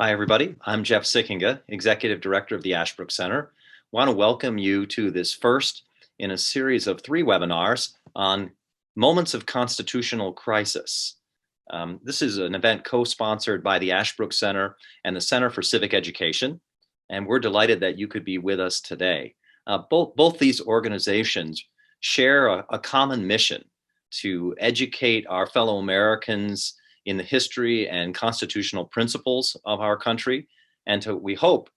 Hi, everybody. I'm Jeff Sickinga, Executive Director of the Ashbrook Center. I want to welcome you to this first in a series of 3 webinars on moments of constitutional crisis. This is an event co-sponsored by the Ashbrook Center and the Center for Civic Education, and we're delighted that you could be with us today. Both these organizations share a common mission to educate our fellow Americans in the history and constitutional principles of our country, and to, we hope,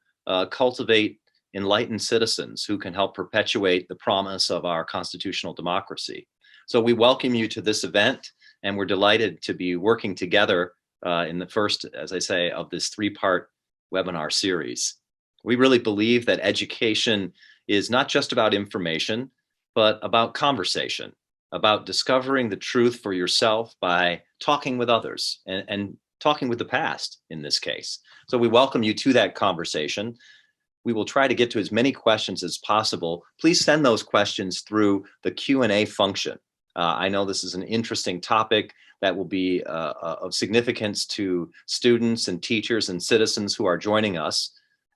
cultivate enlightened citizens who can help perpetuate the promise of our constitutional democracy. So we welcome you to this event, and we're delighted to be working together in the first, as I say, of this 3-part webinar series. We really believe that education is not just about information, but about conversation, about discovering the truth for yourself by talking with others and talking with the past in this case. So we welcome you to that conversation. We will try to get to as many questions as possible. Please send those questions through the Q&A function. I know this is an interesting topic that will be of significance to students and teachers and citizens who are joining us.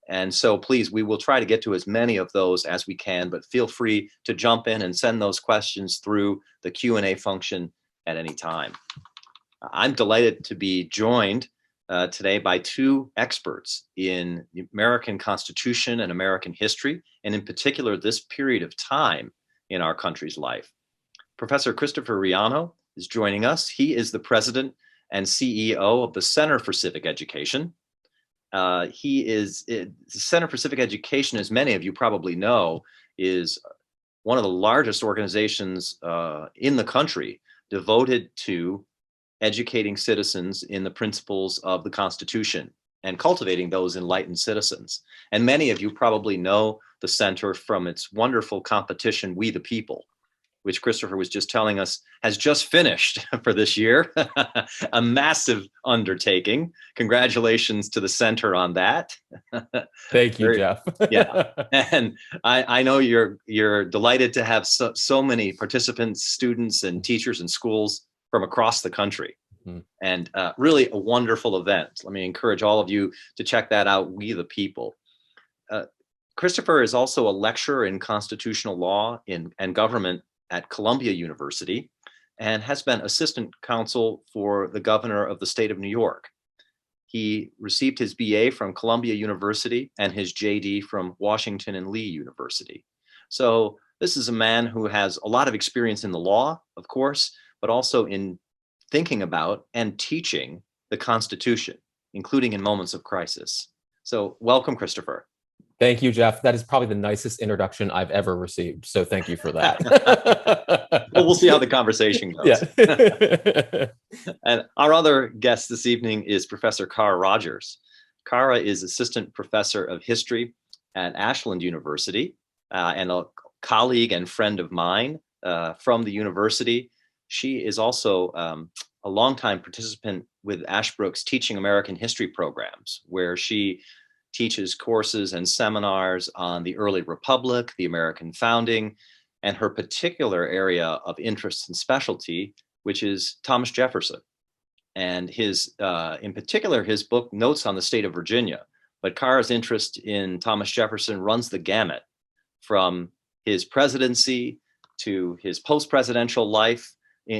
And so please, we will try to get to as many of those as we can, but feel free to jump in and send those questions through the Q&A function at any time. I'm delighted to be joined today by 2 experts in the American Constitution and American history, and in particular, this period of time in our country's life. Professor Christopher Riano is joining us. He is the president and CEO of the Center for Civic Education. The Center for Civic Education, as many of you probably know, is one of the largest organizations in the country devoted to educating citizens in the principles of the Constitution and cultivating those enlightened citizens. And many of you probably know the center from its wonderful competition, We the People, which Christopher was just telling us has just finished for this year. A massive undertaking. Congratulations to the center on that. Thank you, Jeff. Yeah, and I know you're delighted to have so many participants, students, and teachers and schools from across the country. Mm-hmm. And really a wonderful event. Let me encourage all of you to check that out, We the People. Christopher is also a lecturer in constitutional law and government at Columbia University, and has been assistant counsel for the governor of the state of New York. He received his BA from Columbia University and his JD from Washington and Lee University. So this is a man who has a lot of experience in the law, of course, but also in thinking about and teaching the Constitution, including in moments of crisis. So welcome, Christopher. Thank you, Jeff. That is probably the nicest introduction I've ever received. So thank you for that. Well, we'll see how the conversation goes. Yeah. And our other guest this evening is Professor Carr Rogers. Carr is assistant professor of history at Ashland University and a colleague and friend of mine from the university. She is also a longtime participant with Ashbrook's Teaching American History programs, where she teaches courses and seminars on the early republic, the American founding, and her particular area of interest and specialty, which is Thomas Jefferson. And his, in particular, his book, Notes on the State of Virginia. But Carr's interest in Thomas Jefferson runs the gamut from his presidency to his post-presidential life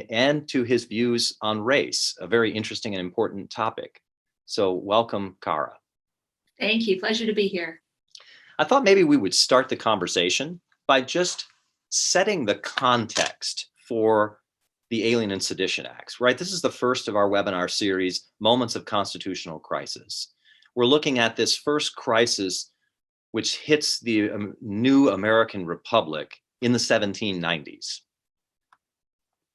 and to his views on race, a very interesting and important topic. So welcome, Carr. Thank you. Pleasure to be here. I thought maybe we would start the conversation by just setting the context for the Alien and Sedition Acts, right? This is the first of our webinar series, Moments of Constitutional Crisis. We're looking at this first crisis, which hits the new American Republic in the 1790s.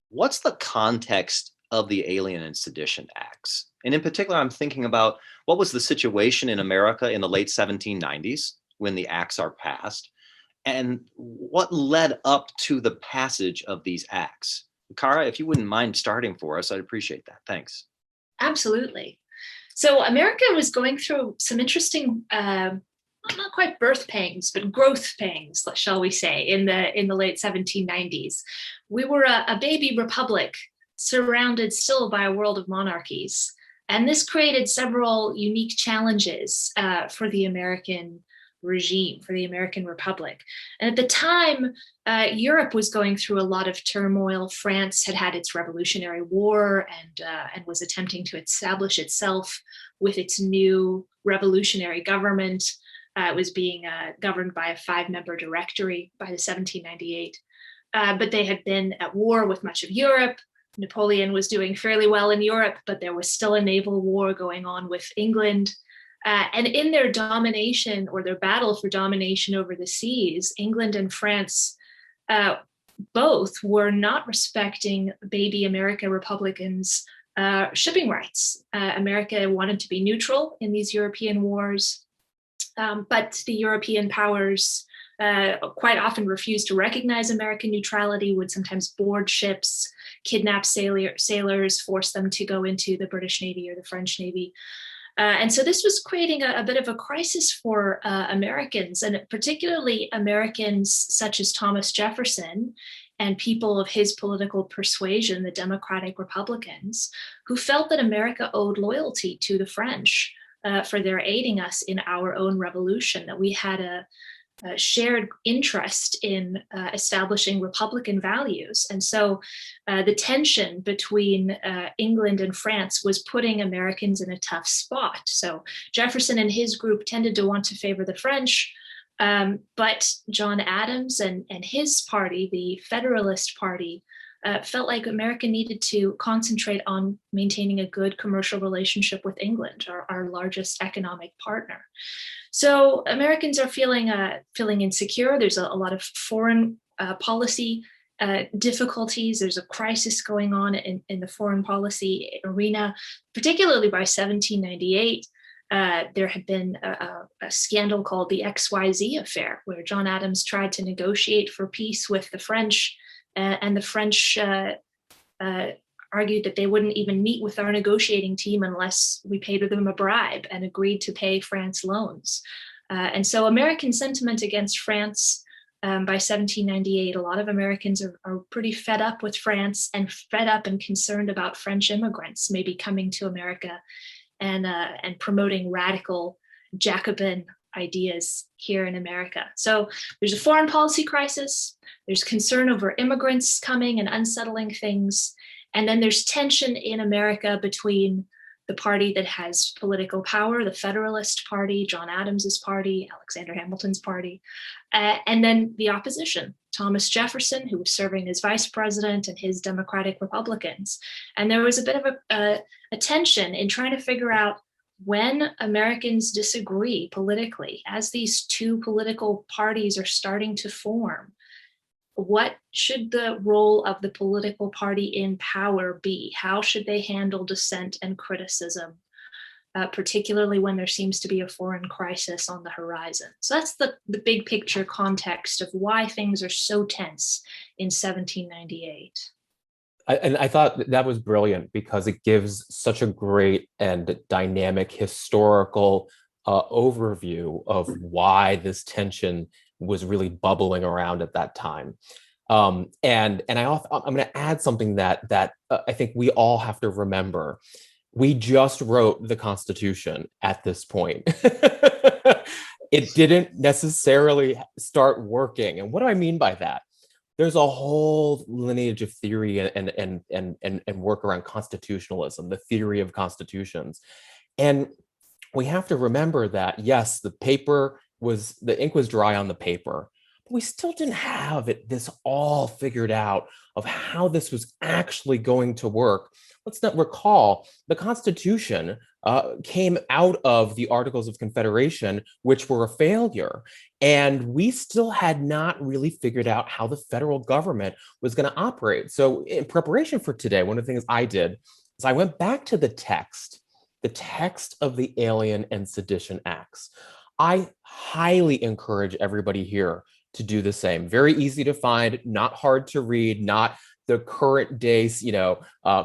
What's the context of the Alien and Sedition Acts? And in particular, I'm thinking about what was the situation in America in the late 1790s when the acts are passed, and what led up to the passage of these acts. Carr, if you wouldn't mind starting for us, I'd appreciate that. Thanks. Absolutely. So America was going through some interesting, not quite birth pangs, but growth pangs, shall we say, in the late 1790s. We were a baby republic surrounded still by a world of monarchies. And this created several unique challenges for the American regime, for the American Republic. And at the time, Europe was going through a lot of turmoil. France had had its Revolutionary War and was attempting to establish itself with its new revolutionary government. It was being governed by a 5-member directory by the 1798. But they had been at war with much of Europe. Napoleon was doing fairly well in Europe, but there was still a naval war going on with England. And in their domination, or their battle for domination over the seas, England and France both were not respecting baby America Republicans' shipping rights. America wanted to be neutral in these European wars, but the European powers quite often refused to recognize American neutrality, would sometimes board ships, kidnap sailors, force them to go into the British Navy or the French Navy. And so this was creating a bit of a crisis for Americans, and particularly Americans such as Thomas Jefferson and people of his political persuasion, the Democratic Republicans, who felt that America owed loyalty to the French for their aiding us in our own revolution, that we had a shared interest in establishing Republican values. And so the tension between England and France was putting Americans in a tough spot. So Jefferson and his group tended to want to favor the French, but John Adams and his party, the Federalist Party, felt like America needed to concentrate on maintaining a good commercial relationship with England, our largest economic partner. So Americans are feeling insecure. There's a lot of foreign policy difficulties. There's a crisis going on in the foreign policy arena, particularly by 1798. There had been a scandal called the Xyz Affair, where John Adams tried to negotiate for peace with the French, and the French argued that they wouldn't even meet with our negotiating team unless we paid them a bribe, and agreed to pay France loans. And so American sentiment against France by 1798, a lot of Americans are pretty fed up with France, and fed up and concerned about French immigrants maybe coming to America and promoting radical Jacobin ideas here in America. So there's a foreign policy crisis, there's concern over immigrants coming and unsettling things, and then there's tension in America between the party that has political power, the Federalist Party, John Adams's party, Alexander Hamilton's party, and then the opposition, Thomas Jefferson, who was serving as vice president, and his Democratic Republicans. And there was a bit of a tension in trying to figure out, when Americans disagree politically, as these two political parties are starting to form, what should the role of the political party in power be? How should they handle dissent and criticism, particularly when there seems to be a foreign crisis on the horizon? So that's the big picture context of why things are so tense in 1798. And I thought that was brilliant, because it gives such a great and dynamic historical overview of why this tension was really bubbling around at that time. I'm going to add something that I think we all have to remember. We just wrote the Constitution at this point. It didn't necessarily start working. And what do I mean by that? There's a whole lineage of theory and work around constitutionalism, the theory of constitutions. And we have to remember that, yes, the ink was dry on the paper, but we still didn't have this all figured out of how this was actually going to work. Let's not recall, the Constitution came out of the Articles of Confederation, which were a failure. And we still had not really figured out how the federal government was going to operate. So in preparation for today, one of the things I did is I went back to the text of the Alien and Sedition Acts. I highly encourage everybody here to do the same. Very easy to find, not hard to read, not the current day's,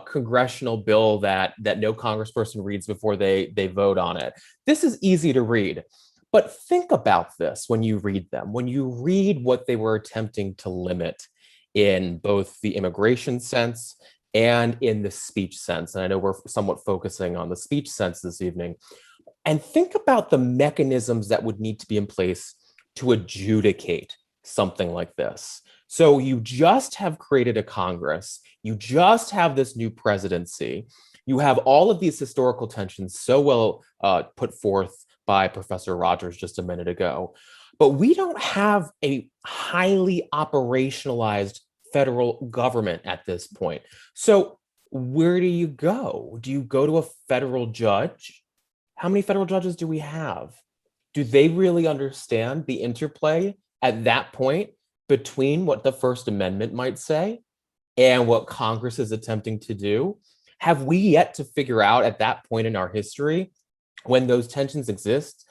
congressional bill that no congressperson reads before they vote on it. This is easy to read. But think about this when you read them, when you read what they were attempting to limit in both the immigration sense and in the speech sense. And I know we're somewhat focusing on the speech sense this evening. And think about the mechanisms that would need to be in place to adjudicate something like this. So you just have created a Congress, you just have this new presidency, you have all of these historical tensions so well put forth by Professor Rogers just a minute ago. But we don't have a highly operationalized federal government at this point. So where do you go? Do you go to a federal judge? How many federal judges do we have? Do they really understand the interplay at that point between what the First Amendment might say and what Congress is attempting to do? Have we yet to figure out at that point in our history, when those tensions exist,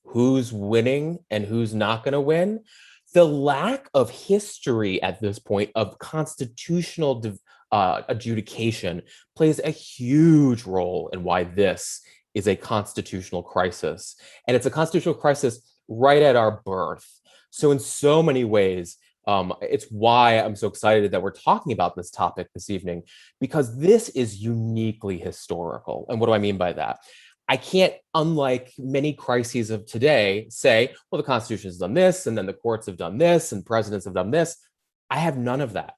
who's winning and who's not going to win? The lack of history at this point of constitutional adjudication plays a huge role in why this is a constitutional crisis. And it's a constitutional crisis right at our birth. So in so many ways, it's why I'm so excited that we're talking about this topic this evening, because this is uniquely historical. And what do I mean by that? I can't, unlike many crises of today, say, well, the Constitution has done this, and then the courts have done this, and presidents have done this. I have none of that.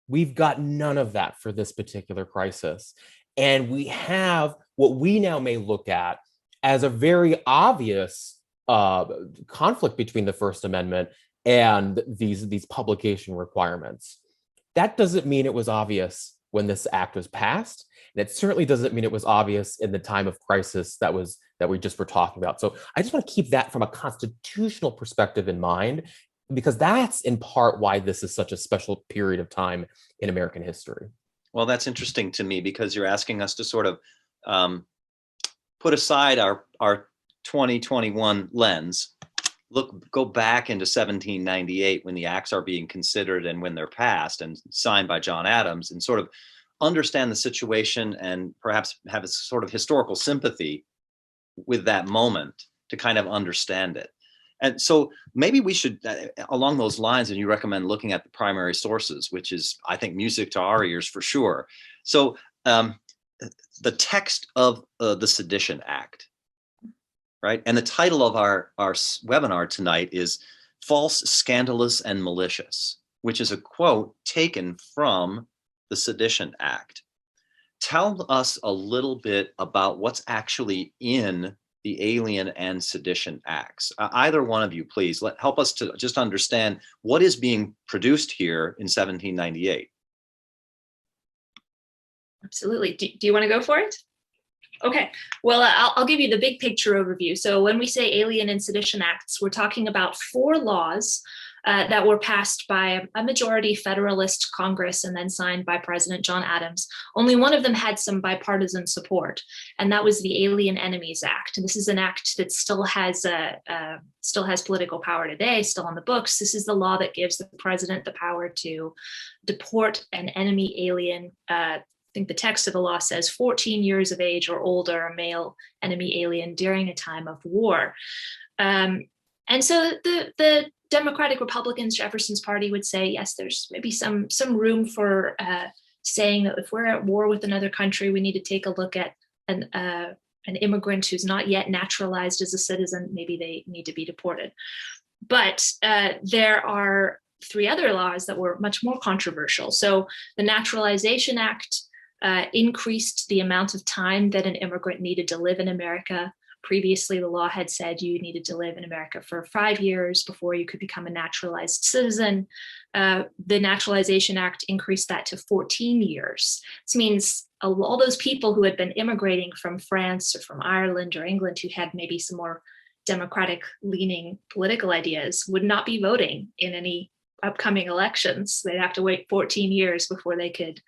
We've got none of that for this particular crisis. And we have what we now may look at as a very obvious conflict between the First Amendment and these publication requirements. That doesn't mean it was obvious when this act was passed. And it certainly doesn't mean it was obvious in the time of crisis that we just were talking about. So I just want to keep that from a constitutional perspective in mind, because that's in part why this is such a special period of time in American history. Well, that's interesting to me, because you're asking us to sort of put aside our 2021 lens, go back into 1798 when the acts are being considered and when they're passed and signed by John Adams, and sort of understand the situation and perhaps have a sort of historical sympathy with that moment to kind of understand it. And so maybe we should, along those lines, and you recommend looking at the primary sources, which is, I think, music to our ears for sure. So the text of the Sedition Act, right? And the title of our webinar tonight is False, Scandalous, and Malicious, which is a quote taken from the Sedition Act. Tell us a little bit about what's actually in the Alien and Sedition Acts. Either one of you, please, help us to just understand what is being produced here in 1798. Absolutely. Do you want to go for it? Okay, well, I'll give you the big picture overview. So when we say Alien and Sedition Acts, we're talking about 4 laws that were passed by a majority Federalist Congress and then signed by President John Adams. Only one of them had some bipartisan support, and that was the Alien Enemies Act. And this is an act that still has political power today, still on the books. This is the law that gives the president the power to deport an enemy alien. I think the text of the law says 14 years of age or older, a male enemy alien during a time of war. And so the Democratic Republicans, Jefferson's party, would say, yes, there's maybe some room for saying that if we're at war with another country, we need to take a look at an immigrant who's not yet naturalized as a citizen. Maybe they need to be deported. But there are 3 other laws that were much more controversial. So the Naturalization Act increased the amount of time that an immigrant needed to live in America. Previously, the law had said you needed to live in America for 5 years before you could become a naturalized citizen. The Naturalization Act increased that to 14 years. This means all those people who had been immigrating from France or from Ireland or England who had maybe some more democratic-leaning political ideas would not be voting in any upcoming elections. They'd have to wait 14 years before they could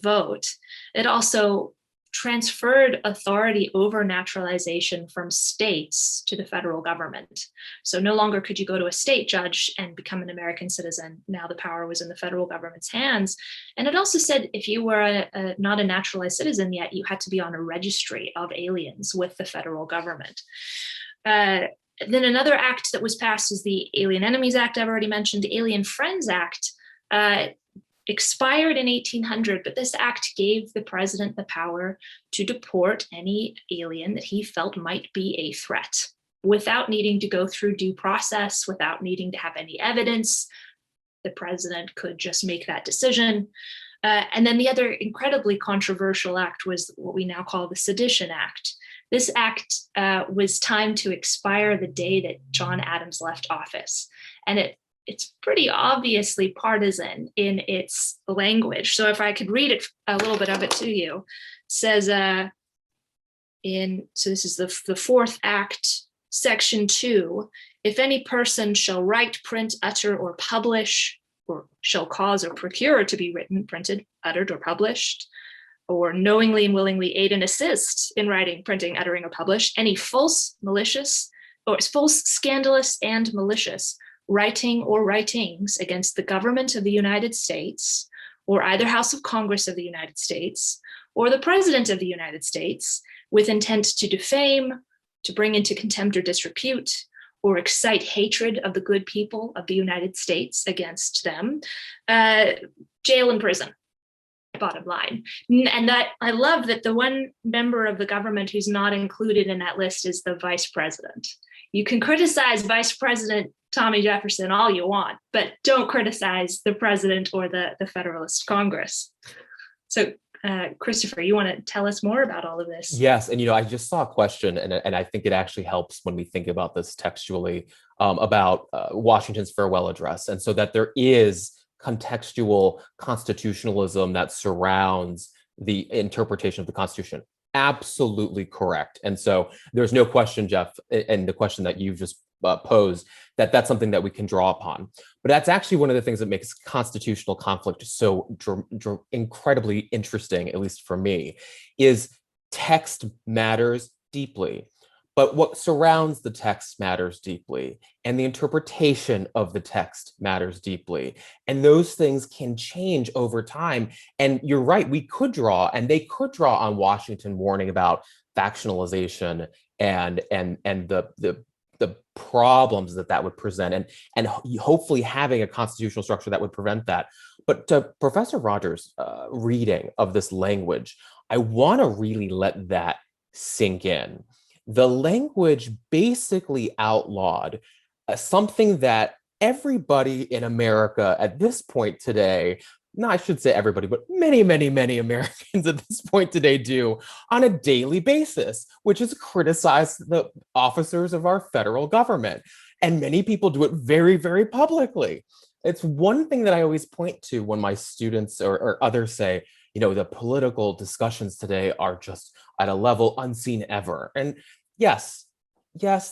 vote. It also transferred authority over naturalization from states to the federal government. So no longer could you go to a state judge and become an American citizen. Now the power was in the federal government's hands. And it also said if you were not a naturalized citizen yet, you had to be on a registry of aliens with the federal government. Then another act that was passed is the Alien Enemies Act I've already mentioned. The Alien Friends Act expired in 1800, but this act gave the president the power to deport any alien that he felt might be a threat without needing to go through due process, without needing to have any evidence. The president could just make that decision. And then the other incredibly controversial act was what we now call the Sedition Act. This act was timed to expire the day that John Adams left office. And it's pretty obviously partisan in its language. So if I could read it, a little bit of it to you, it says so this is the fourth act, section 2, if any person shall write, print, utter, or publish, or shall cause or procure to be written, printed, uttered, or published, or knowingly and willingly aid and assist in writing, printing, uttering, or publish, any false, malicious, or false, scandalous, and malicious writing or writings against the government of the United States, or either House of Congress of the United States, or the President of the United States, with intent to defame, to bring into contempt or disrepute, or excite hatred of the good people of the United States against them, jail and prison, bottom line. And that I love that the one member of the government who's not included in that list is the vice president. You can criticize Vice President Tommy Jefferson all you want, but don't criticize the president or the Federalist Congress. So Christopher, you want to tell us more about all of this? Yes, and I just saw a question, and I think it actually helps when we think about this textually, about Washington's farewell address, and so that there is contextual constitutionalism that surrounds the interpretation of the Constitution. Absolutely correct. And so there's no question, Jeff, and the question that you've just posed, that's something that we can draw upon. But that's actually one of the things that makes constitutional conflict so incredibly interesting, at least for me, is text matters deeply. But what surrounds the text matters deeply, and the interpretation of the text matters deeply. And those things can change over time. And you're right, we could draw, and they could draw on Washington warning about factionalization and the problems that would present, and hopefully having a constitutional structure that would prevent that. But to Professor Rogers' reading of this language, I want to really let that sink in. The language basically outlawed something that everybody in America at this point today, no, I should say everybody, but many, many, many Americans at this point today do on a daily basis, which is criticize the officers of our federal government. And many people do it very, very publicly. It's one thing that I always point to when my students or others say, the political discussions today are just at a level unseen ever. And yes,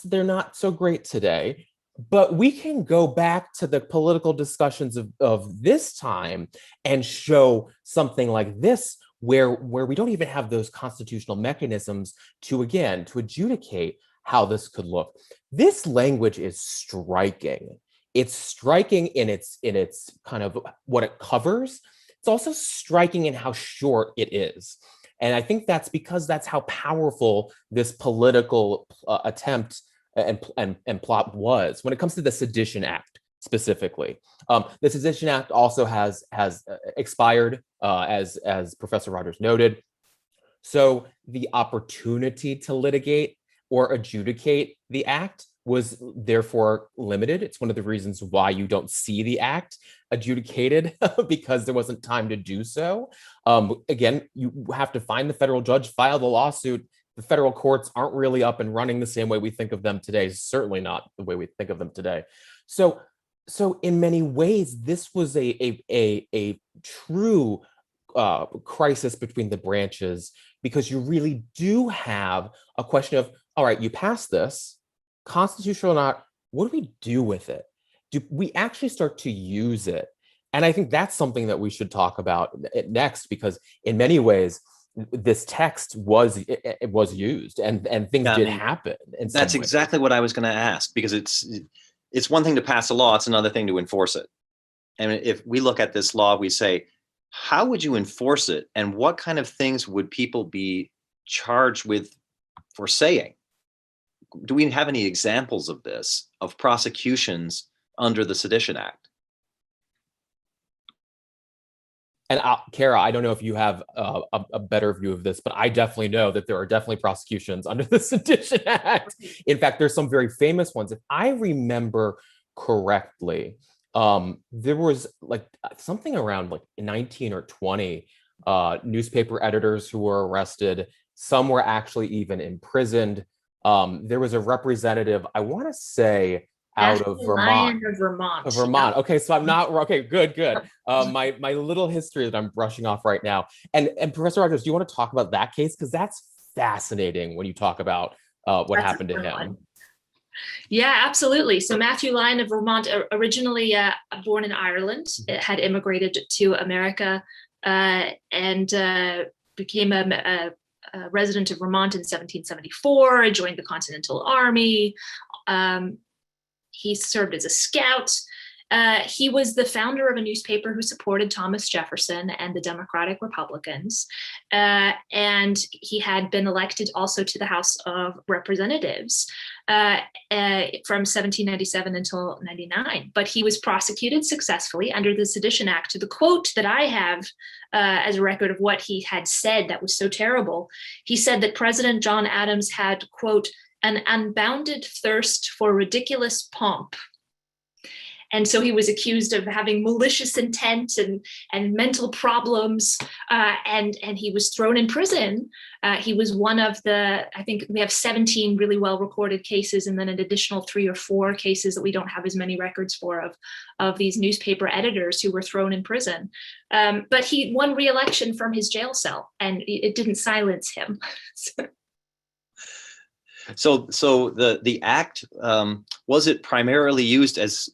they're not so great today, but we can go back to the political discussions of this time and show something like this, where we don't even have those constitutional mechanisms to adjudicate how this could look. This language is striking. It's striking in its kind of what it covers. It's also striking in how short it is. And I think that's because that's how powerful this political attempt and plot was. When it comes to the Sedition Act specifically, the Sedition Act also has expired, as Professor Rogers noted. So the opportunity to litigate or adjudicate the act was therefore limited. It's one of the reasons why you don't see the act adjudicated, because there wasn't time to do so. Again, you have to find the federal judge, file the lawsuit. The federal courts aren't really up and running the same way we think of them today, certainly not the way we think of them today. So in many ways, this was a true crisis between the branches, because you really do have a question of, all right, you passed this, constitutional or not, what do we do with it? Do we actually start to use it? And I think that's something that we should talk about next, because in many ways, this text was used and things did happen. That's exactly what I was going to ask, because it's one thing to pass a law, it's another thing to enforce it. And if we look at this law, we say, how would you enforce it? And what kind of things would people be charged with for saying? Do we have any examples of this, of prosecutions under the Sedition Act? And Kara, I don't know if you have a better view of this, but I definitely know that there are definitely prosecutions under the Sedition Act. In fact, there's some very famous ones. If I remember correctly, there was like something around like 19 or 20 newspaper editors who were arrested. Some were actually even imprisoned. There was a representative, I want to say, out of Vermont. Of Vermont. Okay, so I'm not okay. Good. My little history that I'm brushing off right now. And Professor Rogers, do you want to talk about that case, because that's fascinating when you talk about what happened to him? One. Yeah, absolutely. So Matthew Lyon of Vermont, originally born in Ireland, had immigrated to America and became a resident of Vermont in 1774. Joined the Continental Army. He served as a scout. He was the founder of a newspaper who supported Thomas Jefferson and the Democratic Republicans. And he had been elected also to the House of Representatives from 1797 until 99. But he was prosecuted successfully under the Sedition Act. The quote that I have as a record of what he had said that was so terrible, he said that President John Adams had, quote, an unbounded thirst for ridiculous pomp. And so he was accused of having malicious intent and mental problems, and he was thrown in prison. He was one of the, I think we have 17 really well recorded cases, and then an additional 3 or 4 cases that we don't have as many records for of these newspaper editors who were thrown in prison. But he won re-election from his jail cell, and it didn't silence him. So the act, was it primarily used as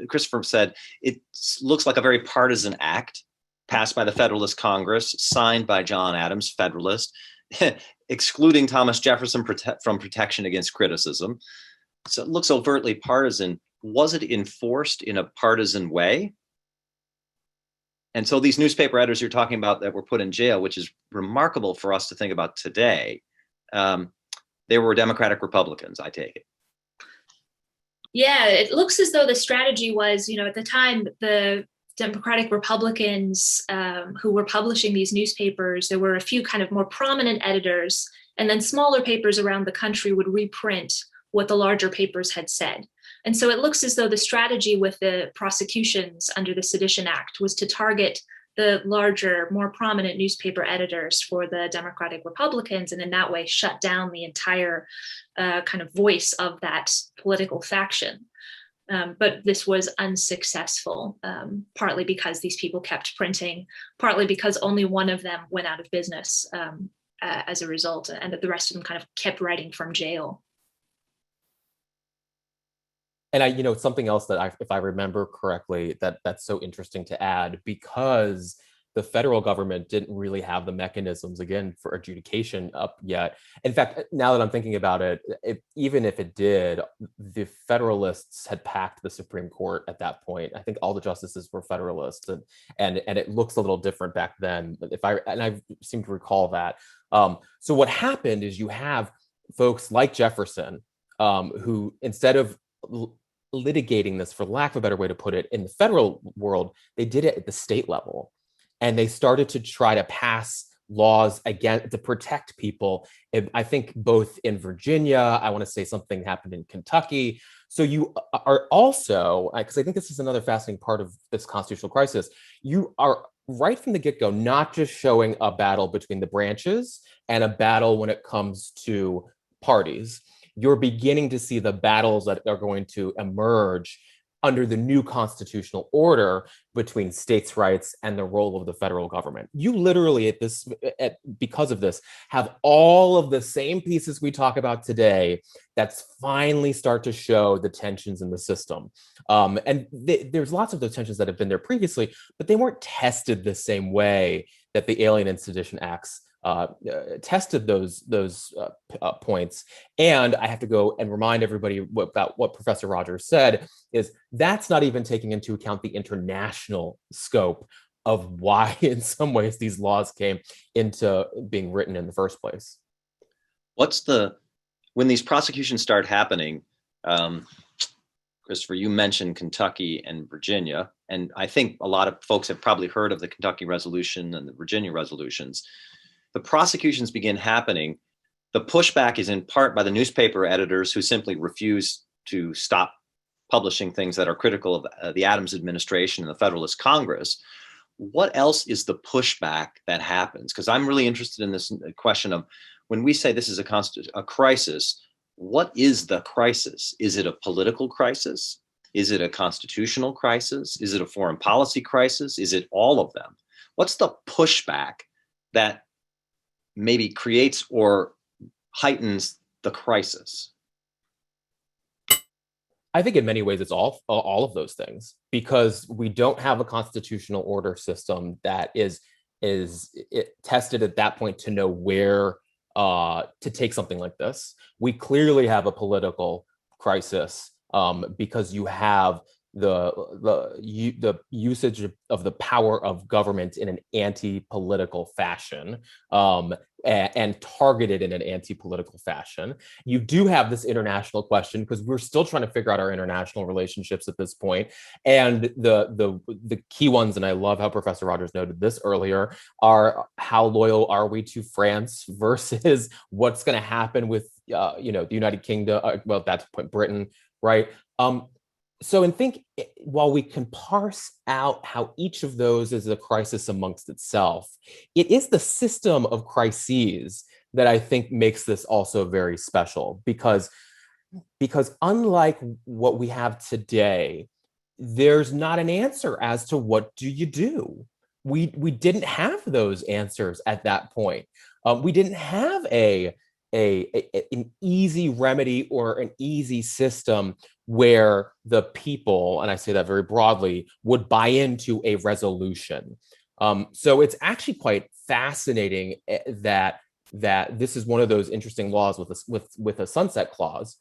Christopher said, it looks like a very partisan act passed by the Federalist Congress, signed by John Adams, Federalist, excluding Thomas Jefferson from protection against criticism. So it looks overtly partisan. Was it enforced in a partisan way? And so these newspaper editors you're talking about that were put in jail, which is remarkable for us to think about today, they were Democratic Republicans, I take it. Yeah, it looks as though the strategy was, at the time, the Democratic Republicans who were publishing these newspapers, there were a few kind of more prominent editors, and then smaller papers around the country would reprint what the larger papers had said. And so it looks as though the strategy with the prosecutions under the Sedition Act was to target the larger, more prominent newspaper editors for the Democratic Republicans, and in that way shut down the entire kind of voice of that political faction. But this was unsuccessful, partly because these people kept printing, partly because only one of them went out of business as a result, and that the rest of them kind of kept writing from jail. And something else that if I remember correctly, that's so interesting to add, because the federal government didn't really have the mechanisms, again, for adjudication up yet. In fact, now that I'm thinking about it, even if it did, the Federalists had packed the Supreme Court at that point. I think all the justices were Federalists, and it looks a little different back then. I seem to recall that. So what happened is you have folks like Jefferson, who, instead of litigating this, for lack of a better way to put it, in the federal world, they did it at the state level. And they started to try to pass laws again to protect people. I think both in Virginia, I want to say something happened in Kentucky. So you are also, because I think this is another fascinating part of this constitutional crisis, you are right from the get-go not just showing a battle between the branches and a battle when it comes to parties. You're beginning to see the battles that are going to emerge under the new constitutional order between states' rights and the role of the federal government. You literally, because of this, have all of the same pieces we talk about today that's finally start to show the tensions in the system. And there's lots of those tensions that have been there previously, but they weren't tested the same way that the Alien and Sedition Acts tested those points. And I have to go and remind everybody about what Professor Rogers said, is that's not even taking into account the international scope of why, in some ways, these laws came into being written in the first place. When these prosecutions start happening, Christopher, you mentioned Kentucky and Virginia. and I think a lot of folks have probably heard of the Kentucky Resolution and the Virginia resolutions. The prosecutions begin happening. The pushback is in part by the newspaper editors who simply refuse to stop publishing things that are critical of the Adams administration and the Federalist Congress. What else is the pushback that happens? Because I'm really interested in this question of, when we say this is a crisis, what is the crisis? Is it a political crisis? Is it a constitutional crisis? Is it a foreign policy crisis? Is it all of them? What's the pushback that maybe creates or heightens the crisis? I think in many ways it's all of those things, because we don't have a constitutional order system that is tested at that point to know where to take something like this. We clearly have a political crisis because you have the usage of the power of government in an anti-political fashion, and targeted in an anti-political fashion. You do have this international question, because we're still trying to figure out our international relationships at this point. And the key ones, and I love how Professor Rogers noted this earlier, are how loyal are we to France versus what's going to happen with the United Kingdom, well, at that point, Britain, right? So I think while we can parse out how each of those is a crisis amongst itself, it is the system of crises that I think makes this also very special, because unlike what we have today, there's not an answer as to what do you do. We didn't have those answers at that point. We didn't have an easy remedy or an easy system where the people, and I say that very broadly, would buy into a resolution. So it's actually quite fascinating that this is one of those interesting laws with a sunset clause,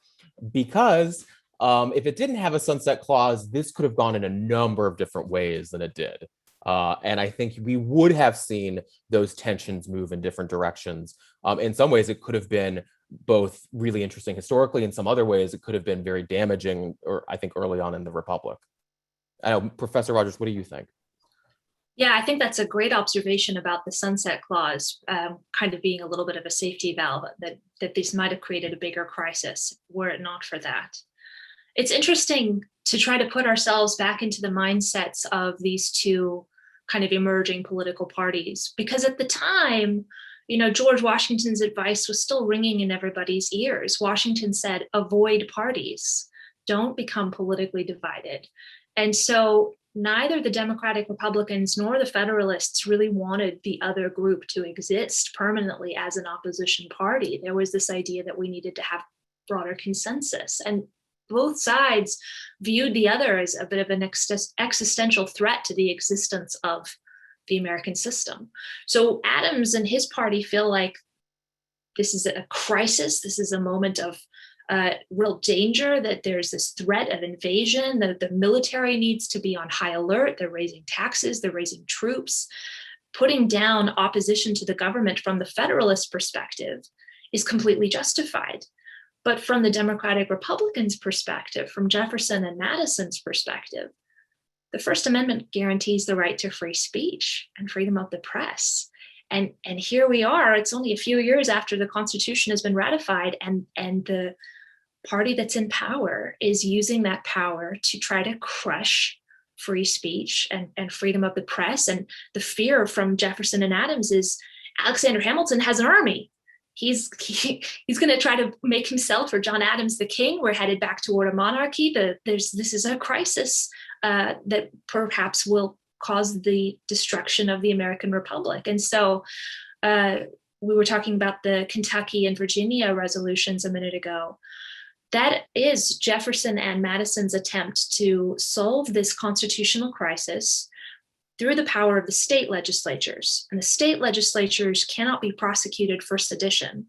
because if it didn't have a sunset clause, this could have gone in a number of different ways than it did. And I think we would have seen those tensions move in different directions. In some ways, it could have been both really interesting historically. In some other ways, it could have been very damaging, or I think early on in the Republic. I know, Professor Rogers, what do you think? Yeah, I think that's a great observation about the sunset clause kind of being a little bit of a safety valve, that this might have created a bigger crisis were it not for that. It's interesting to try to put ourselves back into the mindsets of these two kind of emerging political parties, because at the time, George Washington's advice was still ringing in everybody's ears. Washington said, avoid parties, don't become politically divided. And so neither the Democratic Republicans nor the Federalists really wanted the other group to exist permanently as an opposition party. There was this idea that we needed to have broader consensus. And both sides viewed the other as a bit of an existential threat to the existence of the American system. So Adams and his party feel like this is a crisis. This is a moment of real danger, that there's this threat of invasion, that the military needs to be on high alert. They're raising taxes, they're raising troops. Putting down opposition to the government from the Federalist perspective is completely justified. But from the Democratic Republicans' perspective, from Jefferson and Madison's perspective, the First Amendment guarantees the right to free speech and freedom of the press. And here we are, it's only a few years after the Constitution has been ratified, and the party that's in power is using that power to try to crush free speech and freedom of the press. And the fear from Jefferson and Adams is Alexander Hamilton has an army. He's going to try to make himself or John Adams the king. We're headed back toward a monarchy. This is a crisis that perhaps will cause the destruction of the American Republic. And so we were talking about the Kentucky and Virginia resolutions a minute ago. That is Jefferson and Madison's attempt to solve this constitutional crisis through the power of the state legislatures. And the state legislatures cannot be prosecuted for sedition.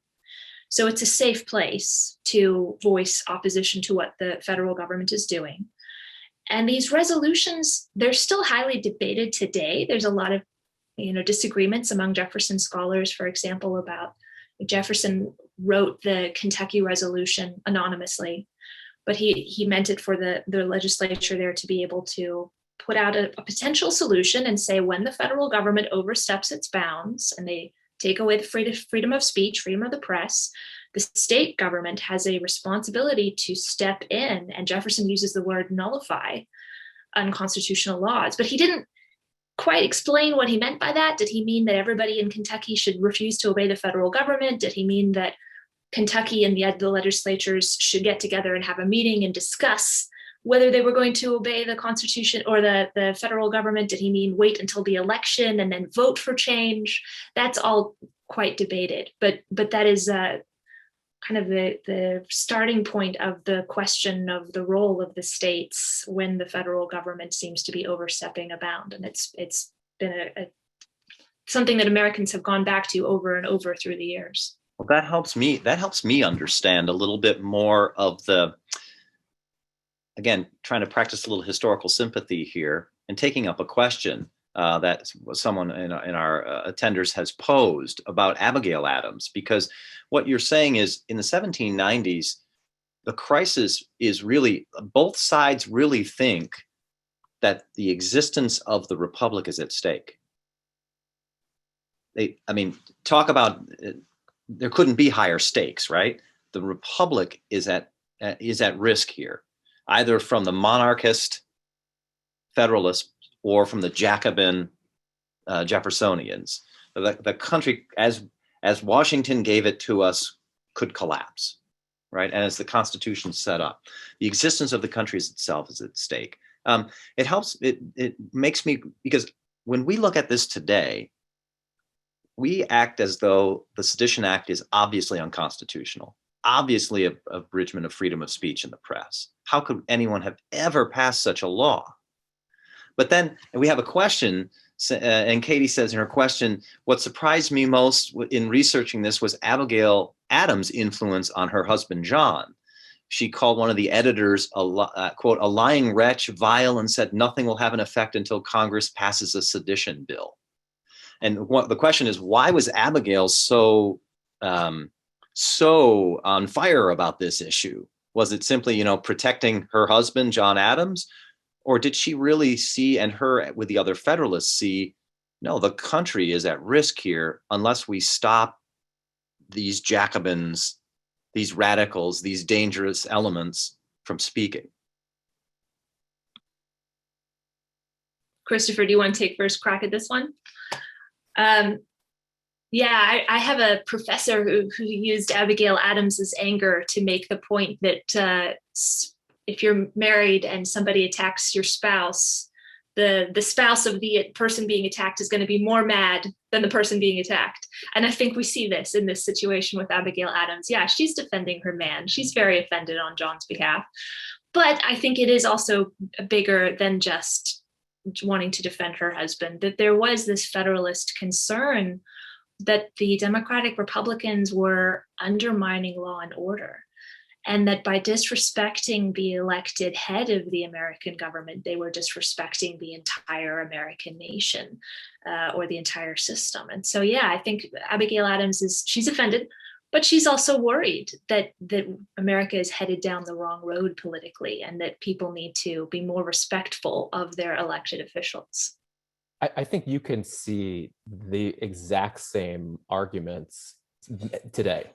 So it's a safe place to voice opposition to what the federal government is doing. And these resolutions, they're still highly debated today. There's a lot of disagreements among Jefferson scholars, for example, about Jefferson wrote the Kentucky resolution anonymously, but he meant it for the legislature there to be able to put out a potential solution and say, when the federal government oversteps its bounds and they take away the freedom of speech, freedom of the press, the state government has a responsibility to step in, and Jefferson uses the word nullify unconstitutional laws. But he didn't quite explain what he meant by that. Did he mean that everybody in Kentucky should refuse to obey the federal government? Did he mean that Kentucky and the legislatures should get together and have a meeting and discuss whether they were going to obey the Constitution or the federal government? Did he mean wait until the election and then vote for change? That's all quite debated. But that is kind of the starting point of the question of the role of the states when the federal government seems to be overstepping a bound. And it's been something that Americans have gone back to over and over through the years. Well, that helps me understand a little bit more of again, trying to practice a little historical sympathy here and taking up a question that someone in our attenders has posed about Abigail Adams, because what you're saying is in the 1790s, the crisis is really, both sides really think that the existence of the Republic is at stake. Talk about, there couldn't be higher stakes, right? The Republic is at risk here, either from the monarchist Federalists or from the Jacobin Jeffersonians. The country, as Washington gave it to us, could collapse, right? And as the Constitution set up, the existence of the country itself is at stake. It makes me, because when we look at this today, we act as though the Sedition Act is obviously unconstitutional, obviously an abridgment of freedom of speech in the press. How could anyone have ever passed such a law? But then we have a question, and Katie says in her question, what surprised me most in researching this was Abigail Adams' influence on her husband, John. She called one of the editors, quote, a lying wretch, vile, and said nothing will have an effect until Congress passes a sedition bill. And the question is, why was Abigail so on fire about this issue? Was it simply, protecting her husband, John Adams? Or did she really see, and her with the other Federalists see, no, the country is at risk here unless we stop these Jacobins, these radicals, these dangerous elements from speaking? Christopher, do you want to take first crack at this one? I have a professor who used Abigail Adams's anger to make the point that if you're married and somebody attacks your spouse, the spouse of the person being attacked is going to be more mad than the person being attacked. And I think we see this in this situation with Abigail Adams. Yeah, she's defending her man. She's very offended on John's behalf. But I think it is also bigger than just wanting to defend her husband, that there was this Federalist concern that the Democratic Republicans were undermining law and order, and that by disrespecting the elected head of the American government, they were disrespecting the entire American nation or the entire system. And so, yeah, I think Abigail Adams she's offended, but she's also worried that America is headed down the wrong road politically, and that people need to be more respectful of their elected officials. I think you can see the exact same arguments today,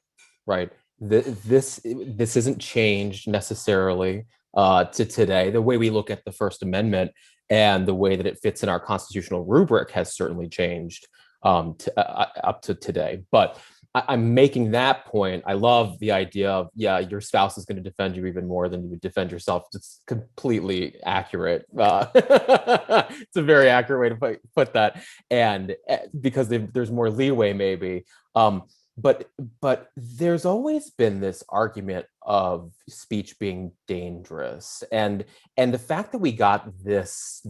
right? This isn't changed necessarily to today. The way we look at the First Amendment and the way that it fits in our constitutional rubric has certainly changed up to today. But I'm making that point. I love the idea of, your spouse is going to defend you even more than you would defend yourself. It's completely accurate. It's a very accurate way to put that. And because there's more leeway maybe. But there's always been this argument of speech being dangerous. And the fact that we got this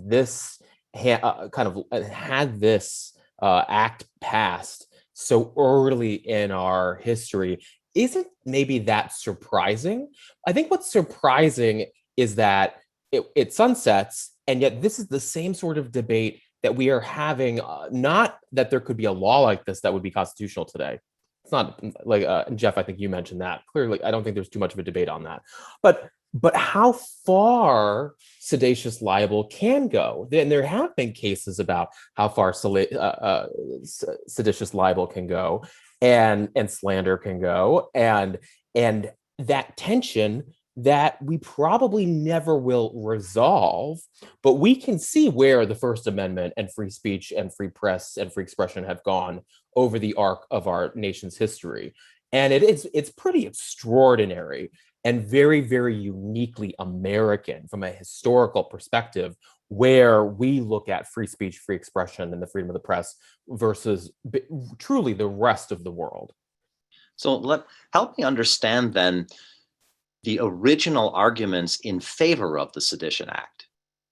had this act passed so early in our history isn't maybe that surprising. I think what's surprising is that it sunsets, and yet this is the same sort of debate that we are having, not that there could be a law like this that would be constitutional today. It's not like, Jeff, I think you mentioned that. Clearly, I don't think there's too much of a debate on that. But but how far seditious libel can go. And there have been cases about how far seditious libel can go, and slander can go, and that tension that we probably never will resolve, but we can see where the First Amendment and free speech and free press and free expression have gone over the arc of our nation's history. And it's pretty extraordinary and very, very uniquely American from a historical perspective, where we look at free speech, free expression, and the freedom of the press versus truly the rest of the world. So help me understand then the original arguments in favor of the Sedition Act,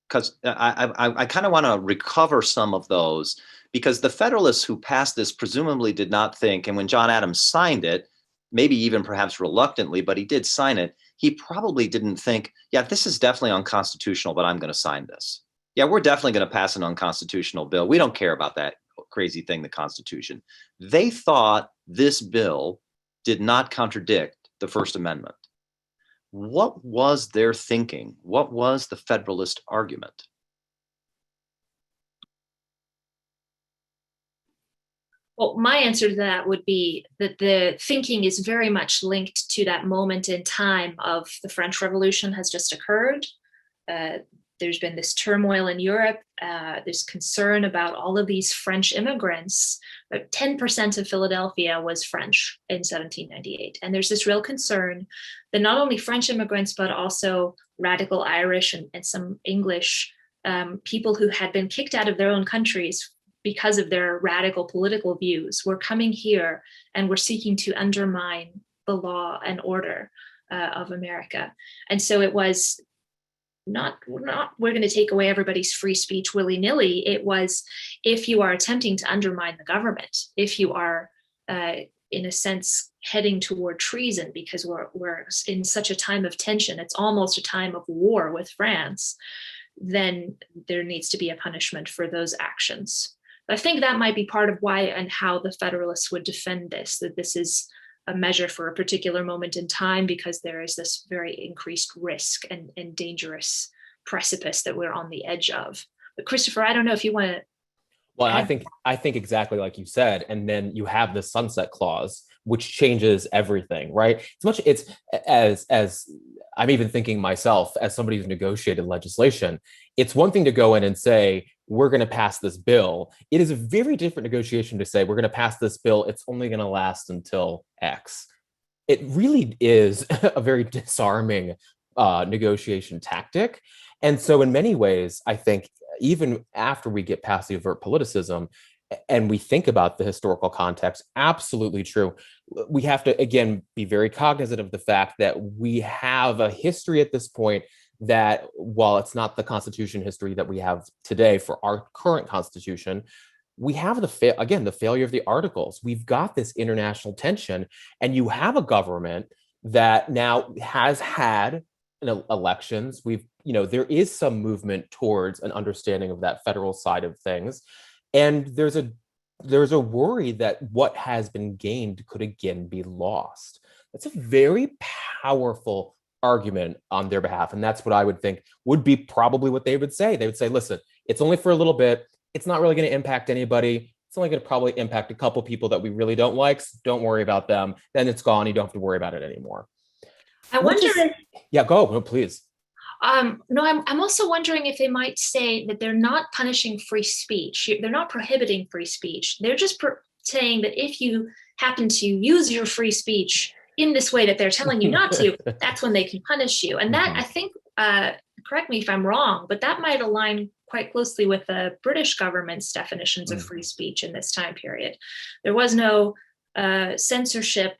because I kind of want to recover some of those, because the Federalists who passed this presumably did not think, and when John Adams signed it, maybe even perhaps reluctantly, but he did sign it, he probably didn't think, yeah, this is definitely unconstitutional, but I'm going to sign this. Yeah, we're definitely going to pass an unconstitutional bill. We don't care about that crazy thing, the Constitution. They thought this bill did not contradict the First Amendment. What was their thinking? What was the Federalist argument? Well, my answer to that would be that the thinking is very much linked to that moment in time of the French Revolution has just occurred. There's been this turmoil in Europe. There's concern about all of these French immigrants. But 10% of Philadelphia was French in 1798. And there's this real concern that not only French immigrants, but also radical Irish and some English people who had been kicked out of their own countries because of their radical political views were coming here and were seeking to undermine the law and order of America. And so it was not we're going to take away everybody's free speech willy-nilly. It was, if you are attempting to undermine the government, if you are in a sense heading toward treason, because we're in such a time of tension, it's almost a time of war with France, then there needs to be a punishment for those actions. I think that might be part of why and how the Federalists would defend this, that this is a measure for a particular moment in time, because there is this very increased risk and dangerous precipice that we're on the edge of. But Christopher, I don't know if you want to. Well, I think exactly like you said, and then you have the sunset clause, which changes everything, right? It's as I'm even thinking myself, as somebody who's negotiated legislation, it's one thing to go in and say, we're going to pass this bill. It is a very different negotiation to say, we're going to pass this bill. It's only going to last until X. It really is a very disarming negotiation tactic. And so in many ways, I think even after we get past the overt politicism and we think about the historical context, absolutely true. We have to, again, be very cognizant of the fact that we have a history at this point that, while it's not the Constitution history that we have today for our current Constitution, we have the failure of the Articles. We've got this international tension, and you have a government that now has had elections. There is some movement towards an understanding of that federal side of things, and there's a worry that what has been gained could again be lost. That's a very powerful argument on their behalf. And that's what I would think would be probably what they would say. They would say, listen, it's only for a little bit. It's not really going to impact anybody. It's only going to probably impact a couple people that we really don't like. So don't worry about them. Then it's gone. You don't have to worry about it anymore. I wonder if... Yeah, go. No, please. No, I'm also wondering if they might say that they're not punishing free speech. They're not prohibiting free speech. They're just saying that if you happen to use your free speech in this way that they're telling you not to, that's when they can punish you. And that, I think, correct me if I'm wrong, but that might align quite closely with the British government's definitions of free speech in this time period. There was no censorship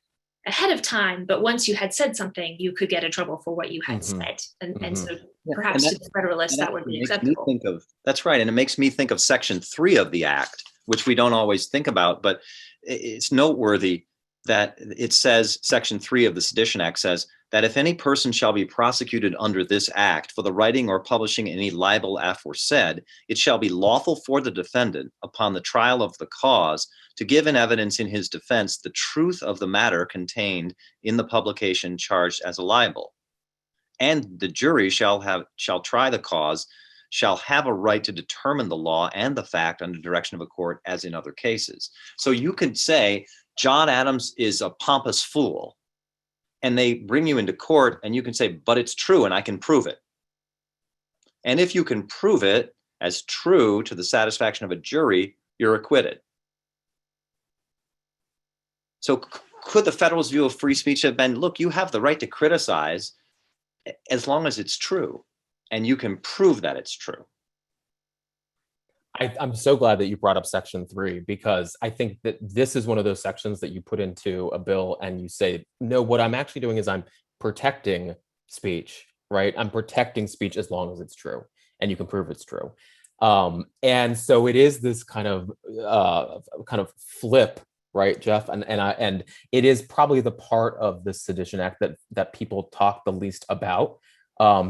ahead of time, but once you had said something, you could get in trouble for what you had said. And so perhaps to the Federalists, that would be acceptable. That's right. And it makes me think of Section 3 of the Act, which we don't always think about, but it's noteworthy that it says, Section 3 of the Sedition Act says that if any person shall be prosecuted under this act for the writing or publishing any libel aforesaid, it shall be lawful for the defendant, upon the trial of the cause, to give in evidence in his defense the truth of the matter contained in the publication charged as a libel. and the jury shall try the cause, shall have a right to determine the law and the fact under direction of a court as in other cases. So you could say John Adams is a pompous fool, and they bring you into court and you can say, but it's true and I can prove it. And if you can prove it as true to the satisfaction of a jury, you're acquitted. So could the Federalist view of free speech have been, look, you have the right to criticize as long as it's true, and you can prove that it's true? I'm so glad that you brought up Section 3, because I think that this is one of those sections that you put into a bill and you say, no, what I'm actually doing is I'm protecting speech, right? I'm protecting speech as long as it's true, and you can prove it's true. And so it is this kind of flip, right, Jeff? And it is probably the part of the Sedition Act that people talk the least about,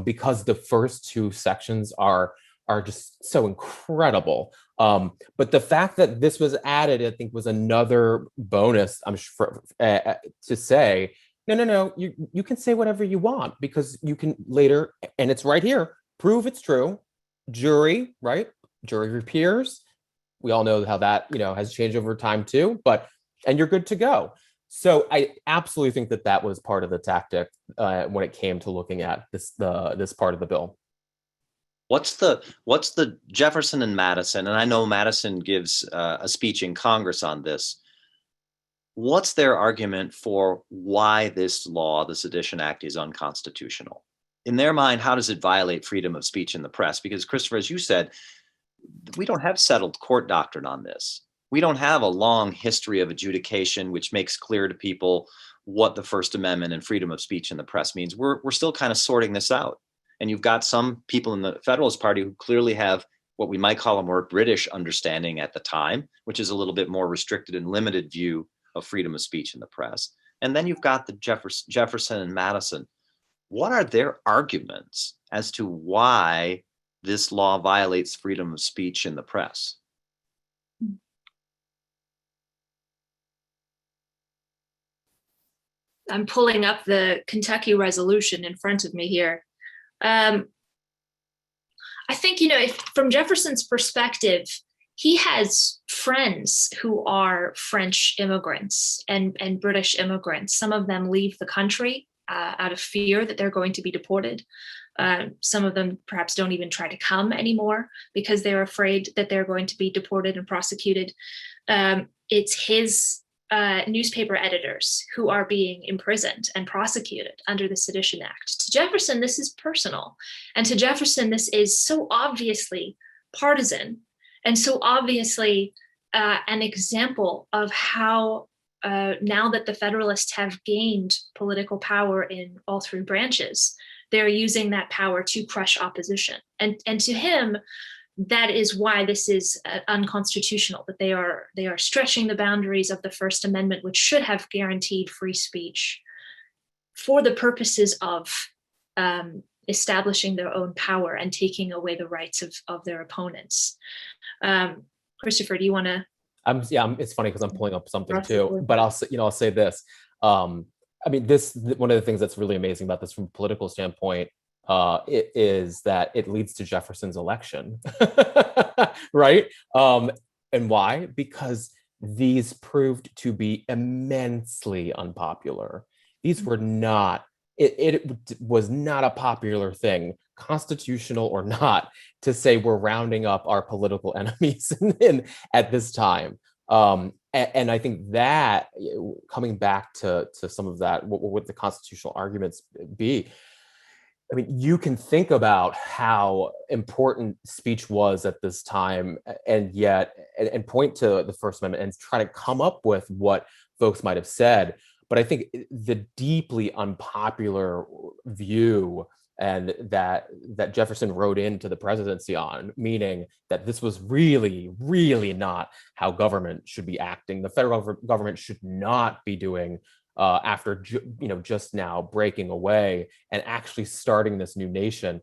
because the first two sections are just so incredible. But the fact that this was added, I think, was another bonus, I'm sure, to say, no, you can say whatever you want, because you can later, and it's right here, prove it's true. Jury, right? Jury peers. We all know how that, has changed over time too, and you're good to go. So I absolutely think that was part of the tactic when it came to looking at this part of the bill. What's the Jefferson and Madison, and I know Madison gives a speech in Congress on this. What's their argument for why this law, the Sedition Act, is unconstitutional? In their mind, how does it violate freedom of speech in the press? Because, Christopher, as you said, we don't have settled court doctrine on this. We don't have a long history of adjudication which makes clear to people what the First Amendment and freedom of speech in the press means. We're still kind of sorting this out. And you've got some people in the Federalist Party who clearly have what we might call a more British understanding at the time, which is a little bit more restricted and limited view of freedom of speech in the press. And then you've got the Jefferson and Madison. What are their arguments as to why this law violates freedom of speech in the press? I'm pulling up the Kentucky resolution in front of me here. I think, if from Jefferson's perspective, he has friends who are French immigrants and British immigrants. Some of them leave the country out of fear that they're going to be deported. Some of them perhaps don't even try to come anymore because they're afraid that they're going to be deported and prosecuted. It's his newspaper editors who are being imprisoned and prosecuted under the Sedition Act. To Jefferson, this is personal. And to Jefferson, this is so obviously partisan and so obviously an example of how now that the Federalists have gained political power in all three branches, they're using that power to crush opposition. And to him, that is why this is unconstitutional, that they are stretching the boundaries of the First Amendment, which should have guaranteed free speech for the purposes of establishing their own power and taking away the rights of their opponents. Christopher, do you want to? It's funny because I'm pulling up something too, but I'll say this. One of the things that's really amazing about this from a political standpoint it is that it leads to Jefferson's election, right? And why? Because these proved to be immensely unpopular. These were not, it was not a popular thing, constitutional or not, to say we're rounding up our political enemies at this time. And I think that, coming back to some of that, what would the constitutional arguments be? I mean, you can think about how important speech was at this time, and point to the First Amendment and try to come up with what folks might have said. But I think the deeply unpopular view and that Jefferson wrote into the presidency on, meaning that this was really, really not how government should be acting. The federal government should not be doing after just now breaking away and actually starting this new nation,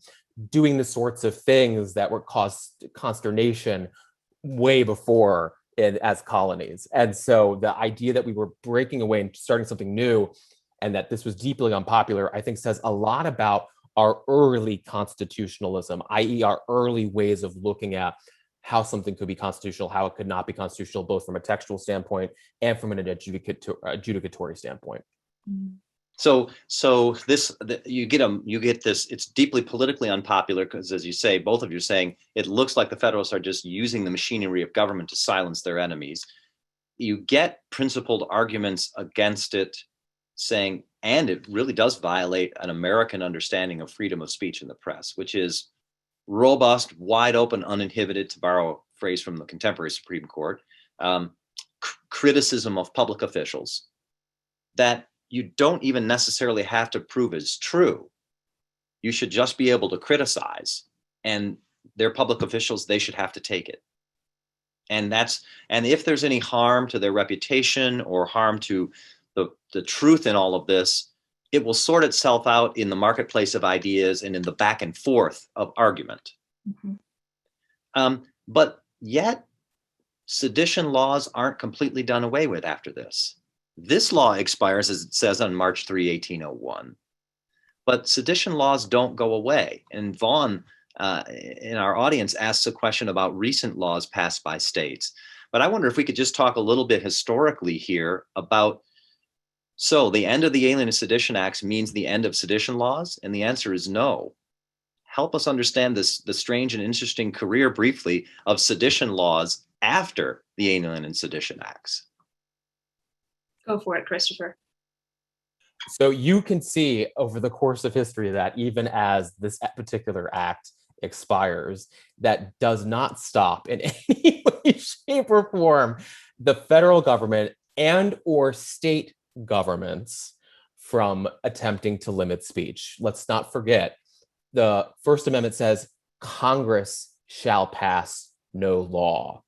doing the sorts of things that were caused consternation way before as colonies. And so the idea that we were breaking away and starting something new, and that this was deeply unpopular, I think says a lot about our early constitutionalism, i.e. our early ways of looking at how something could be constitutional, how it could not be constitutional, both from a textual standpoint and from an adjudicatory standpoint. So you get this. It's deeply politically unpopular because, as you say, both of you are saying it looks like the Federalists are just using the machinery of government to silence their enemies. You get principled arguments against it, saying, and it really does violate an American understanding of freedom of speech in the press, which is robust, wide open, uninhibited, to borrow a phrase from the contemporary Supreme Court, criticism of public officials that you don't even necessarily have to prove is true. You should just be able to criticize, and they're public officials, they should have to take it. And if there's any harm to their reputation or harm to the truth in all of this, it will sort itself out in the marketplace of ideas and in the back and forth of argument. But yet, sedition laws aren't completely done away with after this. This law expires, as it says, on March 3, 1801. But sedition laws don't go away. And Vaughn, in our audience, asks a question about recent laws passed by states. But I wonder if we could just talk a little bit historically here about, so the end of the Alien and Sedition Acts means the end of sedition laws? And the answer is no. Help us understand the strange and interesting career, briefly, of sedition laws after the Alien and Sedition Acts. Go for it, Christopher. So you can see over the course of history that even as this particular act expires, that does not stop in any way, shape, or form the federal government and or state governments from attempting to limit speech. Let's not forget, the First Amendment says Congress shall pass no law.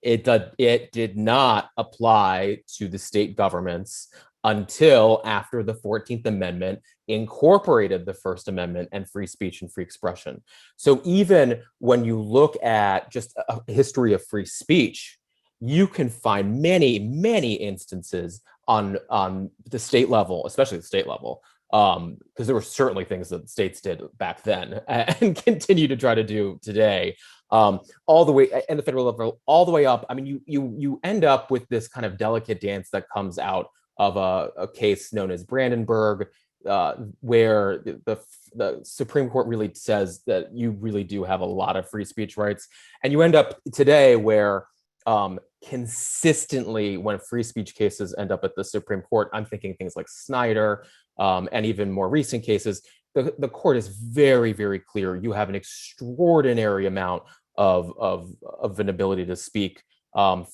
It did not apply to the state governments until after the 14th Amendment incorporated the First Amendment and free speech and free expression. So even when you look at just a history of free speech, you can find many, many instances on the state level, especially the state level, because there were certainly things that states did back then and continue to try to do today. All the way, and the federal level, all the way up. I mean, you end up with this kind of delicate dance that comes out of a case known as Brandenburg, where the Supreme Court really says that you really do have a lot of free speech rights, and you end up today where consistently, when free speech cases end up at the Supreme Court, I'm thinking things like Snyder, and even more recent cases, the court is very, very clear. You have an extraordinary amount of an ability to speak,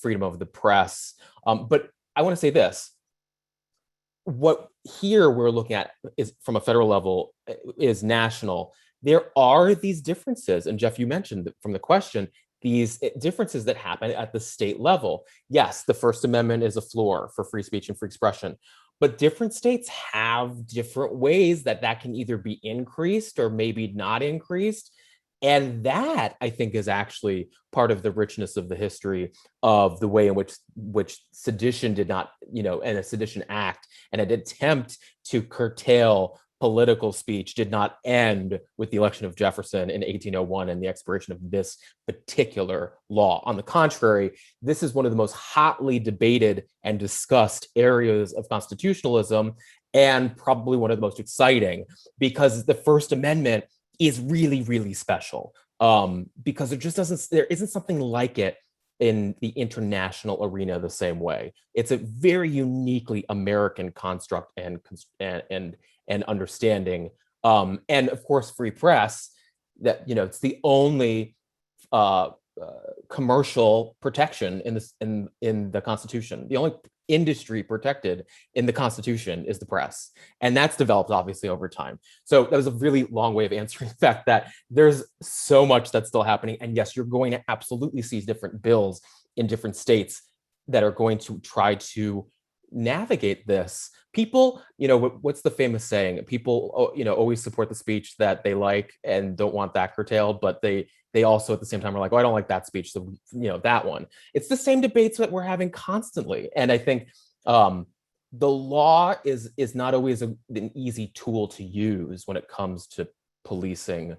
freedom of the press. But I want to say this. What here we're looking at is from a federal level is national. There are these differences. And Jeff, you mentioned from the question, these differences that happen at the state level. Yes, the First Amendment is a floor for free speech and free expression, but different states have different ways that can either be increased or maybe not increased. And that, I think, is actually part of the richness of the history of the way in which sedition did not, and a Sedition Act and an attempt to curtail political speech did not end with the election of Jefferson in 1801 and the expiration of this particular law. On the contrary, this is one of the most hotly debated and discussed areas of constitutionalism, and probably one of the most exciting, because the First Amendment is really, really special, because there isn't something like it in the international arena the same way. It's a very uniquely American construct and understanding. And of course, free press, that, it's the only commercial protection in the Constitution. The only industry protected in the Constitution is the press. And that's developed obviously over time. So that was a really long way of answering the fact that there's so much that's still happening. And yes, you're going to absolutely see different bills in different states that are going to try to navigate this. People, what's the famous saying? People, always support the speech that they like and don't want that curtailed, but they also at the same time are like, oh, I don't like that speech, so that one. It's the same debates that we're having constantly. And I think the law is not always an easy tool to use when it comes to policing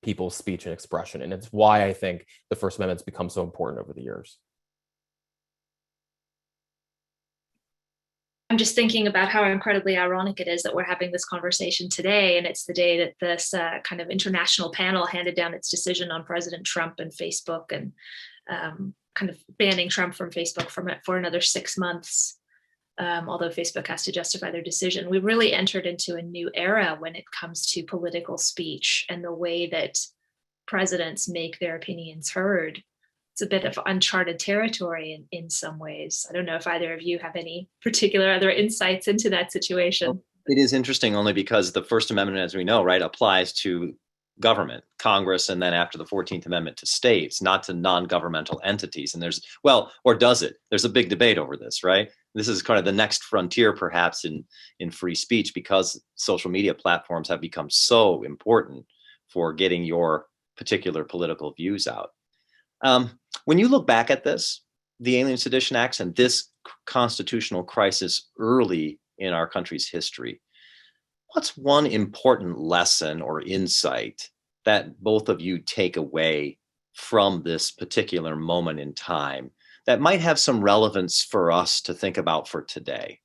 people's speech and expression. And it's why I think the First Amendment's become so important over the years. I'm just thinking about how incredibly ironic it is that we're having this conversation today, and it's the day that this kind of international panel handed down its decision on President Trump and Facebook, and kind of banning Trump from Facebook for another 6 months, although Facebook has to justify their decision. We've really entered into a new era when it comes to political speech and the way that presidents make their opinions heard. It's a bit of uncharted territory in some ways. I don't know if either of you have any particular other insights into that situation. Well, it is interesting only because the First Amendment, as we know, right, applies to government, Congress, and then after the 14th Amendment to states, not to non-governmental entities. And there's, well, or does it? There's a big debate over this, right? This is kind of the next frontier, perhaps, in free speech, because social media platforms have become so important for getting your particular political views out. When you look back at this, the Alien Sedition Acts and this constitutional crisis early in our country's history, what's one important lesson or insight that both of you take away from this particular moment in time that might have some relevance for us to think about for today?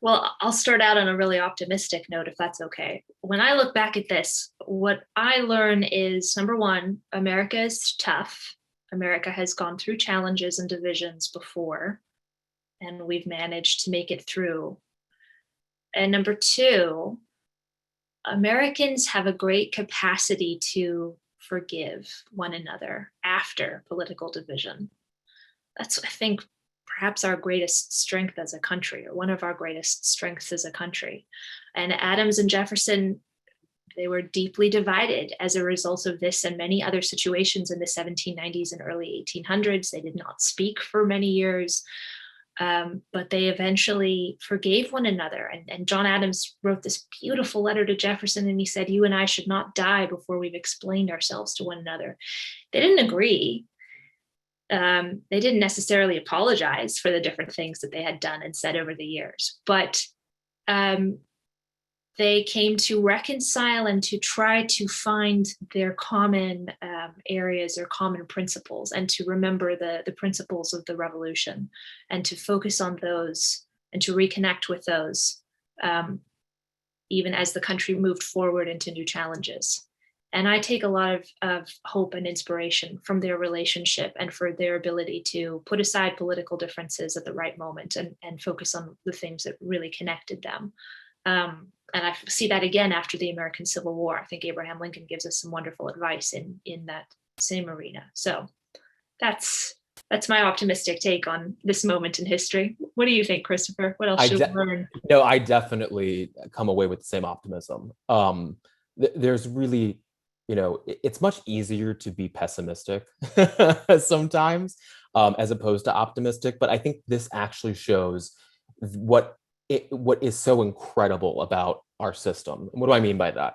Well, I'll start out on a really optimistic note, if that's okay. When I look back at this, what I learn is, number one, America is tough. America has gone through challenges and divisions before, and we've managed to make it through. And number two, Americans have a great capacity to forgive one another after political division. That's, I think, perhaps our greatest strength as a country, or one of our greatest strengths as a country. And Adams and Jefferson, they were deeply divided as a result of this and many other situations in the 1790s and early 1800s. They did not speak for many years, but they eventually forgave one another. And John Adams wrote this beautiful letter to Jefferson, and he said, "You and I should not die before we've explained ourselves to one another." They didn't agree. They didn't necessarily apologize for the different things that they had done and said over the years, but they came to reconcile and to try to find their common areas or common principles, and to remember the principles of the revolution, and to focus on those and to reconnect with those, even as the country moved forward into new challenges. And I take a lot of hope and inspiration from their relationship and for their ability to put aside political differences at the right moment and focus on the things that really connected them. And I see that again after the American Civil War. I think Abraham Lincoln gives us some wonderful advice in that same arena. So that's my optimistic take on this moment in history. What do you think, Christopher? What else should we learn? No, I definitely come away with the same optimism. There's really, it's much easier to be pessimistic sometimes as opposed to optimistic. But I think this actually shows what is so incredible about our system. What do I mean by that?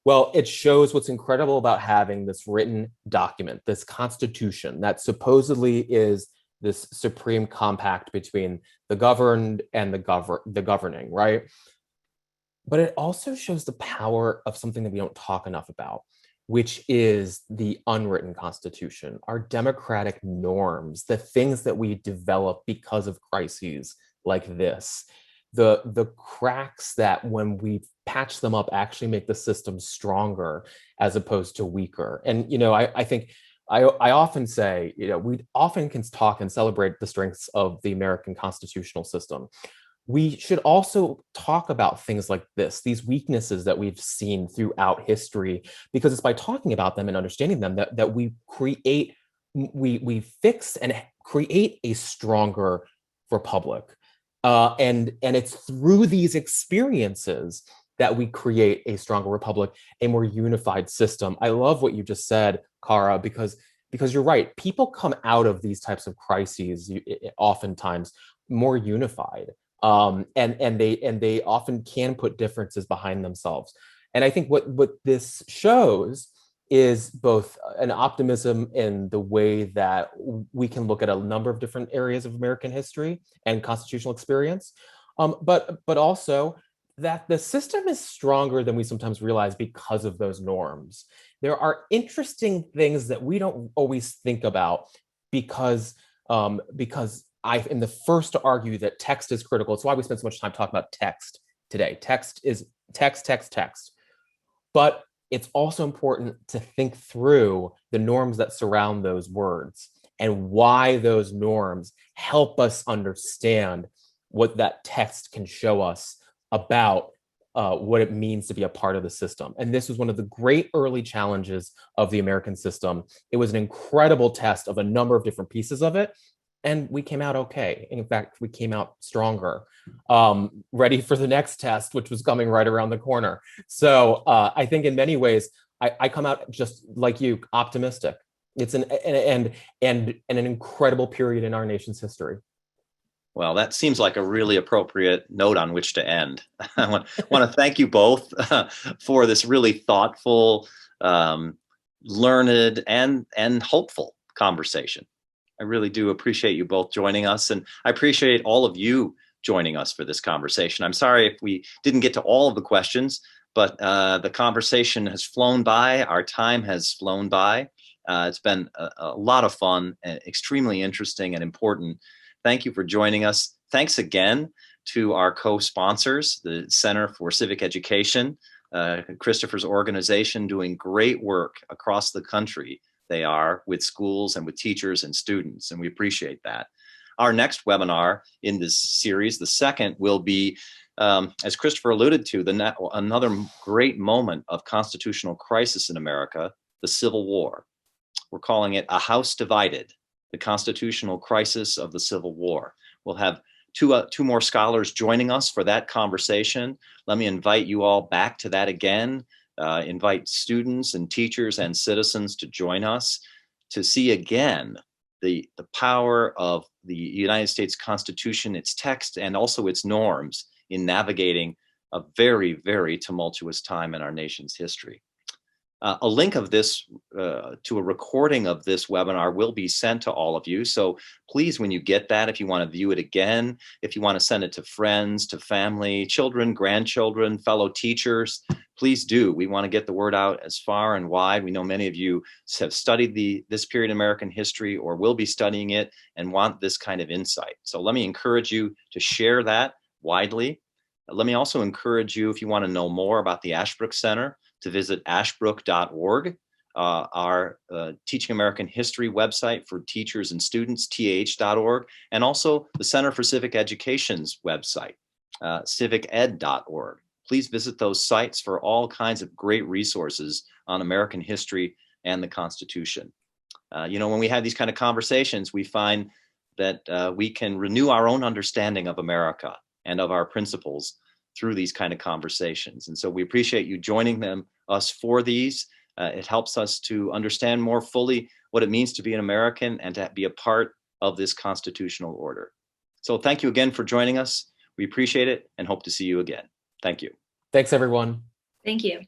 Well, it shows what's incredible about having this written document, this Constitution that supposedly is this supreme compact between the governed and the governing, right? But it also shows the power of something that we don't talk enough about, which is the unwritten Constitution, our democratic norms, the things that we develop because of crises like this, the cracks that when we patch them up actually make the system stronger as opposed to weaker. And, I think I often say, we often can talk and celebrate the strengths of the American constitutional system. We should also talk about things like this, these weaknesses that we've seen throughout history, because it's by talking about them and understanding them that we fix and create a stronger republic. And it's through these experiences that we create a stronger republic, a more unified system. I love what you just said, Cara, because you're right. People come out of these types of crises oftentimes more unified. And they often can put differences behind themselves. And I think what this shows is both an optimism in the way that we can look at a number of different areas of American history and constitutional experience, but also that the system is stronger than we sometimes realize because of those norms. There are interesting things that we don't always think about because I am the first to argue that text is critical. It's why we spend so much time talking about text today. Text is text. But it's also important to think through the norms that surround those words and why those norms help us understand what that text can show us about what it means to be a part of the system. And this was one of the great early challenges of the American system. It was an incredible test of a number of different pieces of it. And we came out okay. In fact, we came out stronger, ready for the next test, which was coming right around the corner. So I think in many ways, I come out just like you, optimistic. It's an incredible period in our nation's history. Well, that seems like a really appropriate note on which to end. I want to thank you both for this really thoughtful, learned, and hopeful conversation. I really do appreciate you both joining us, and I appreciate all of you joining us for this conversation. I'm sorry if we didn't get to all of the questions, but the conversation has flown by. Our time has flown by. It's been a lot of fun and extremely interesting and important. Thank you for joining us. Thanks again to our co-sponsors, the Center for Civic Education, Christopher's organization, doing great work across the country. They are with schools and with teachers and students, and we appreciate that. Our next webinar in this series, the second, will be, as Christopher alluded to, another great moment of constitutional crisis in America, the Civil War. We're calling it A House Divided, the constitutional crisis of the Civil War. We'll have two more scholars joining us for that conversation. Let me invite you all back to that again. Invite students and teachers and citizens to join us to see again the power of the United States Constitution, its text, and also its norms in navigating a very, very tumultuous time in our nation's history. A link of this to a recording of this webinar will be sent to all of you. So please, when you get that, if you want to view it again, if you want to send it to friends, to family, children, grandchildren, fellow teachers, please do. We want to get the word out as far and wide. We know many of you have studied this period in American history or will be studying it and want this kind of insight. So let me encourage you to share that widely. Let me also encourage you, if you want to know more about the Ashbrook Center, to visit ashbrook.org, our Teaching American History website for teachers and students, th.org, and also the Center for Civic Education's website, civiced.org. Please visit those sites for all kinds of great resources on American history and the Constitution. When we have these kind of conversations, we find that we can renew our own understanding of America and of our principles through these kind of conversations. And so we appreciate you joining us for these. It helps us to understand more fully what it means to be an American and to be a part of this constitutional order. So thank you again for joining us. We appreciate it and hope to see you again. Thank you. Thanks, everyone. Thank you.